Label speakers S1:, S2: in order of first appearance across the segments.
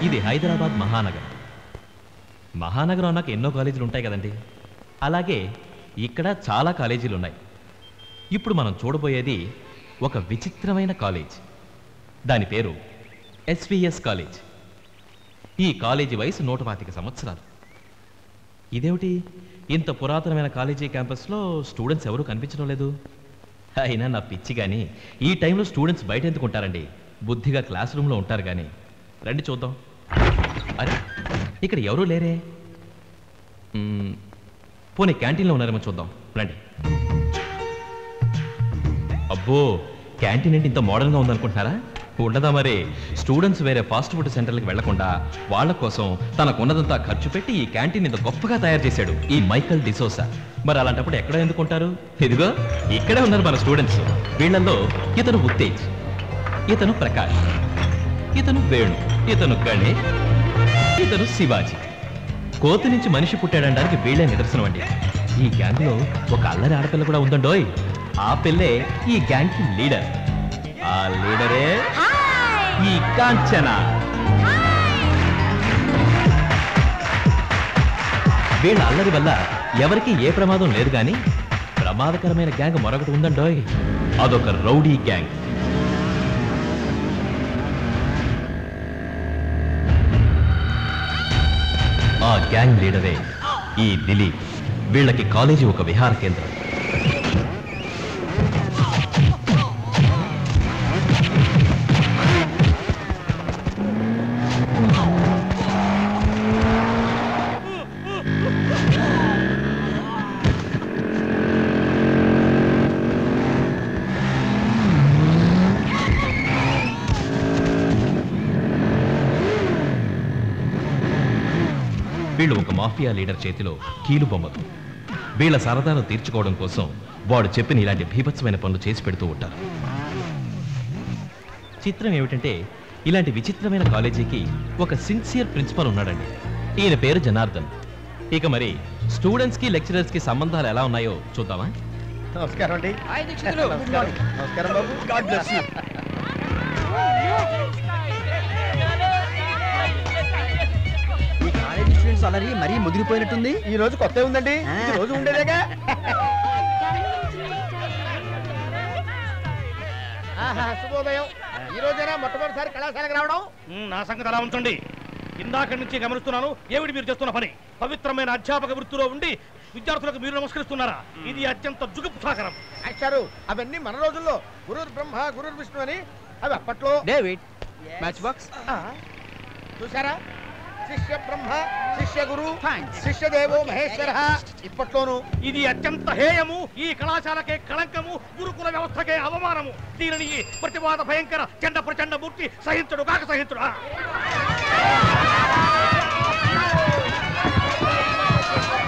S1: ఇది హైదరాబాద్ మహానగరం. మహానగరం అన్నాక ఎన్నో కాలేజీలు ఉంటాయి కదండి. అలాగే ఇక్కడ చాలా కాలేజీలు ఉన్నాయి. ఇప్పుడు మనం చూడబోయేది ఒక విచిత్రమైన కాలేజ్. దాని పేరు ఎస్విఎస్ కాలేజ్. ఈ కాలేజీ వయసు 125 సంవత్సరాలు. ఇదేమిటి, ఇంత పురాతనమైన కాలేజీ క్యాంపస్లో స్టూడెంట్స్ ఎవరూ కనిపించడం లేదు? అయినా నా పిచ్చి కానీ, ఈ టైంలో స్టూడెంట్స్ బయట ఎందుకుంటారండి? బుద్ధిగా క్లాస్ రూమ్లో ఉంటారు కానీ. రండి చూద్దాం. అరే, ఇక్కడ ఎవరూ లేరే. పోనీ క్యాంటీన్లో ఉన్నారేమో చూద్దాం. రండి. అబ్బో, క్యాంటీన్ ఏంటి ఇంత మోడర్న్గా ఉందనుకుంటున్నారా? ఉండదా మరి. స్టూడెంట్స్ వేరే ఫాస్ట్ ఫుడ్ సెంటర్లకు వెళ్లకుండా వాళ్ళ కోసం తనకున్నదంతా ఖర్చు పెట్టి ఈ క్యాంటీన్ ఇంత గొప్పగా తయారు చేశాడు ఈ మైకల్ డిసోసా. మరి అలాంటప్పుడు ఎక్కడ ఎందుకుంటారు? ఇదిగో ఇక్కడే ఉన్నారు మన స్టూడెంట్స్. వీళ్ళల్లో ఇతను ఉత్తేజ్, ఇతను ప్రకాష్, ఇతను వేణు, ఇతను గణేష్, ఇతను శివాజీ. కోతి నుంచి మనిషి పుట్టాడడానికి వీళ్ళే నిదర్శనం అండి. ఈ గ్యాంగ్ లో ఒక అల్లరి ఆడపిల్ల కూడా ఉందండోయ్. ఆ పిల్లే ఈ గ్యాంగ్ కి లీడర్. ఆ లీడరే ఈ కాంచన. వీళ్ళ అల్లరి వల్ల ఎవరికి ఏ ప్రమాదం లేదు కానీ ప్రమాదకరమైన గ్యాంగ్ మరొకటి ఉందండోయ్. అదొక రౌడీ గ్యాంగ్. ఆ గ్యాంగ్ లీడరే ఈ దిలీప్. వీళ్ళకి కాలేజీ ఒక విహార కేంద్రం. వీళ్ళు ఒక మాఫియా లీడర్ చేతిలో కీలు బొమ్మలు. వీళ్ళ సరదాను తీర్చుకోవడం కోసం వాడు చెప్పిన ఇలాంటి భీభత్సమైన పనులు చేసి పెడుతూ ఉంటారు. చిత్రం ఏమిటంటే, ఇలాంటి విచిత్రమైన కాలేజీకి ఒక సిన్సియర్ ప్రిన్సిపల్ ఉన్నాడండి. ఈయన పేరు జనార్దన్. ఇక మరి స్టూడెంట్స్ కి లెక్చరర్స్ కి సంబంధాలు ఎలా ఉన్నాయో చూద్దామా?
S2: నమస్కారం అండి. నమస్కారం బాబు. God bless you.
S3: అలరి మరీ ముదిరిపోయినట్టుంది.
S2: ఈ రోజు కొత్త ఉందండి. ఈ రోజు ఉండేదేగా. శుభోదయం. ఈ రోజైనా మొట్టమొదటిసారి కళాశాలకు రావడం.
S4: నా సంగతి అలా ఉంచండి. ఇందాక నుంచి గమనిస్తున్నాను. ఏమిటి మీరు చేస్తున్న పని? పవిత్రమైన అధ్యాపక వృత్తిలో ఉండి విద్యార్థులకు మీరు నమస్కరిస్తున్నారా? ఇది అత్యంత జుగుప్సాకరం.
S2: సారు, అవన్నీ మన రోజుల్లో గురుర్ బ్రహ్మ గురుర్ విష్ణు అని, అవి అప్పట్లో.
S3: డేవిడ్, మ్యాచ్ బాక్స్
S2: చూసారా? శిష్య బ్రహ్మ శిష్య గురు శిష్య దేవో మహేశ్వర. ఇప్పట్లోనూ
S4: ఇది అత్యంత హేయము. ఈ కళాశాలకే కళంకము, గురుకుల వ్యవస్థకే అవమానము. దీనిని ప్రతివాద భయంకర చండ ప్రచండ మూర్తి సహించడు కాక సహించడు.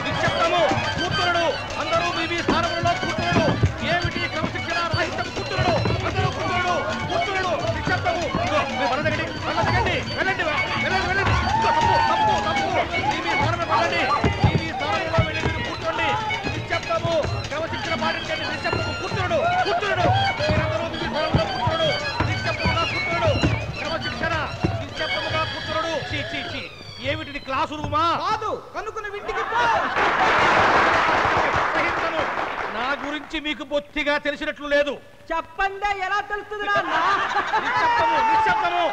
S4: నిశ్శబ్దము, కూర్చునుడు. అందరూ మీ స్థానంలో కూర్చునుడు. ఏమిటి క్రమశిక్షణ రాహిత్యం? కూర్చునుడు, అందరూ కూర్చునుడు, కూర్చునుడు. నిశ్శబ్దము. మీరు వెళ్ళండి, వెళ్ళండి, వెళ్ళండి, వెళ్ళండి, వెళ్ళండి. తప్పు తప్పు తప్పు. మీ స్థానంలో వెళ్ళండి. మీ స్థానంలో వెళ్ళి మీరు కూర్చోండి. నిశ్శబ్దము, క్రమశిక్షణ పాటించండి. నిశ్శబ్దము, కూర్చునుడు, కూర్చునుడు. మీరందరూ మీ స్థానంలో కూర్చునుడు. నిశ్శబ్దముగా కూర్చునుడు. క్రమశిక్షణ, నిశ్శబ్దముగా కూర్చునుడు. చీ చీ చీ. ఏమిటిది క్లాసు రూమా?
S2: కాదు, కనుక్కుని ఇంటికి
S4: సహించను. నా గురించి మీకు బొత్తిగా తెలిసినట్లు లేదు.
S3: చెప్పండి, ఎలా తెలుస్తుంది?
S4: నిశ్శబ్దము, నిశ్శబ్దము.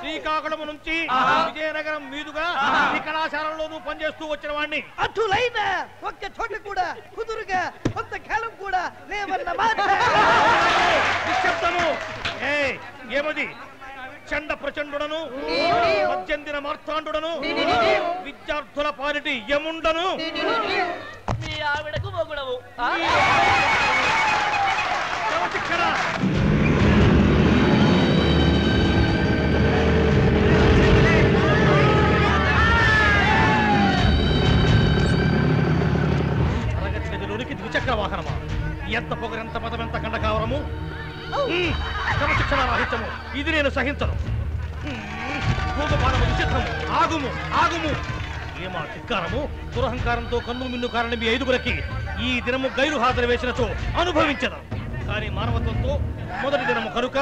S4: శ్రీకాకుళం నుంచి విజయనగరం మీదుగా ఈ కళాశాలలోనూ పనిచేస్తూ వచ్చిన వాడిని.
S3: అటులైన ఒక్క చోట కూడా కుదురుగా కొంతకాలం కూడా లేవన్నమాట.
S4: నిశ్శబ్దము. ఏమది? చండ ప్రచండుడను, మధ్యందిన మార్తాండుడను, విద్యార్థుల పాలిటి యముండను.
S5: మీ ఆవిడకు మొగుడవు.
S4: క్రమశిక్షణ. తరగతి గదిలోనికి ద్విచక్ర వాహనమా? ఎంత పొగరెంత పదమెంత కండకావరము. క్రమశిక్షణ రాహిత్యము. ఇది నేను సహించను. భూగపాలము విచిత్రము. ఆగుము, ఆగుము. ఏమా ధిక్కారము? దురహంకారంతో కన్ను మిన్ను కారణం మీ ఐదుగురికి ఈ దినము గైరు హాజరు వేసినచో అనుభవించదు. కానీ మానవత్వంతో మొదటి దినము కనుక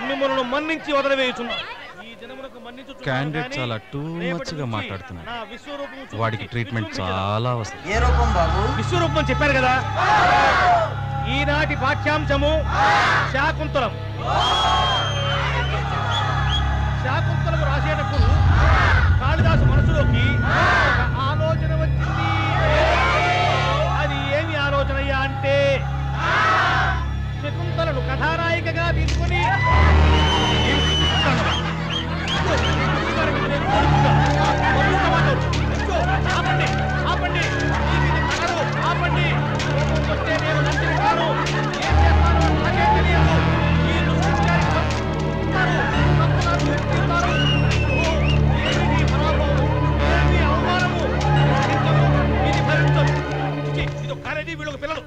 S4: మిమ్మల్ని మన్నించి వదిలివేయుచున్నాం. ఈ దినమునకు
S6: క్యాండిడేట్ చాలా టూ మచ్ గా మాట్లాడుతున్నాడు. వాడికి ట్రీట్మెంట్ చాలా వస్తుంది.
S3: ఏ రూపం బాబు?
S4: విశ్వరూపం చెప్పారు కదా. ఈనాటి పాఠ్యాంశము శాకుంతలం. శాకుంతలం రాసేటప్పుడు కాళిదాసు మనసులోకి ఒక ఆలోచన వచ్చింది. అది ఏమి ఆలోచనయ్యా అంటే శకుంతలను కథానాయికగా తీసుకుని ఆపండి ఆపండి వస్తే నేను నందిని కాను. ఏం చేస్తానో నాకే తెలియదు. ఈ దుష్కృత్యానికి ఏమిటి పరాభవం, ఏమిటి అవమానము, ఇది భరించదు. ఇది కాలేజీ వీళ్ళకి పిల్లలు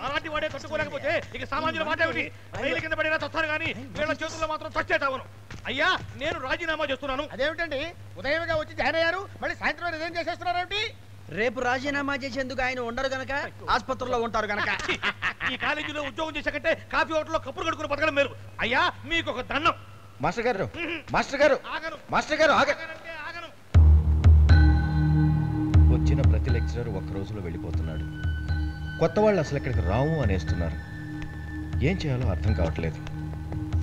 S4: అలాంటి వాడే కట్టుకోలేకపోతే ఇక సామాన్యుల మాట ఏమిటి? రైలు కింద పడినా చస్తారు కానీ వీళ్ళ చేతుల్లో మాత్రం చచ్చేటావును. అయ్యా నేను రాజీనామా చేస్తున్నాను.
S2: అదేమిటండి ఉదయంగా వచ్చి జాయిన్ అయ్యారు, మళ్ళీ సాయంత్రం రిజైన్ చేసేస్తున్నారేమిటి?
S3: రేపు రాజీనామా చేసేందుకు ఆయన ఉండరు గనక ఆసుపత్రిలో ఉంటారు గనక.
S4: ఈ కాలేజీలో ఉద్యోగం చేశాకంటే కాఫీ హోటల్లో కప్పులు కడుకుని బతకడం మేలు. అయ్యా మీకు ఒక దండం.
S2: మాస్టర్ గారు మాస్టర్ గారు
S4: ఆగను
S2: మాస్టర్ గారు
S4: ఆగనంటే ఆగను.
S7: వచ్చిన ప్రతి లెక్చరర్ ఒక్క రోజులో వెళ్ళిపోతున్నాడు. కొత్త వాళ్ళు అసలు ఇక్కడికి రాము అనేస్తున్నారు. ఏం చేయాలో అర్థం కావట్లేదు.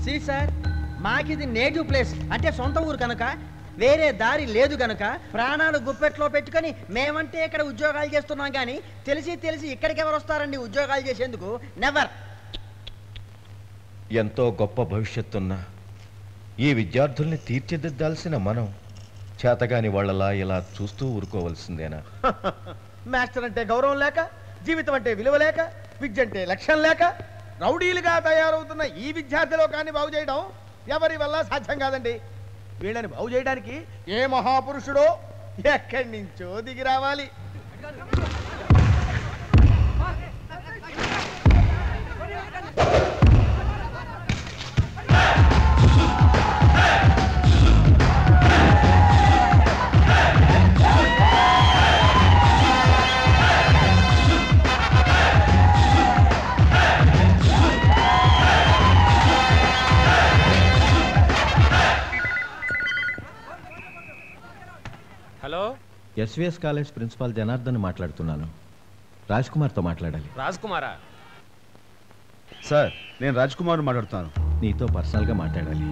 S3: సి సార్, మాకిది నేటివ్ ప్లేస్ అంటే సొంత ఊరు కనుక వేరే దారి లేదు గనక ప్రాణాలు గుప్పెట్లో పెట్టుకొని మేమంటే ఇక్కడ ఉద్యోగాలు చేస్తున్నాం కానీ తెలిసి తెలిసి ఇక్కడికి ఎవరు వస్తారండి ఉద్యోగాలు చేసేందుకు? నెవర్.
S7: ఎంతో గొప్ప భవిష్యత్తున్న ఈ విద్యార్థుల్ని తీర్చిదిద్దాల్సిన మనం చేతగాని వాళ్ళలా ఇలా చూస్తూ ఊరుకోవలసిందేనా?
S2: మాస్టర్ అంటే గౌరవం లేక, జీవితం అంటే విలువ లేక, విద్య అంటే లక్ష్యం లేక రౌడీలుగా తయారవుతున్న ఈ విద్యార్థి లోకాన్ని బాగు చేయడం ఎవరి వల్ల సాధ్యం కాదండి. వీళ్ళని బాగు చేయడానికి ఏ మహాపురుషుడో ఎక్కడి నుంచో దిగి రావాలి.
S6: Hello,
S7: SVS college principal Janardhan మాట్లాడుతున్నాను. రాజ్ కుమార్తో మాట్లాడాలి.
S6: రాజ్ కుమారా?
S8: సార్, నేను రాజ్ కుమార్ మాట్లాడుతాను.
S7: నీతో పర్సనల్గా మాట్లాడాలి.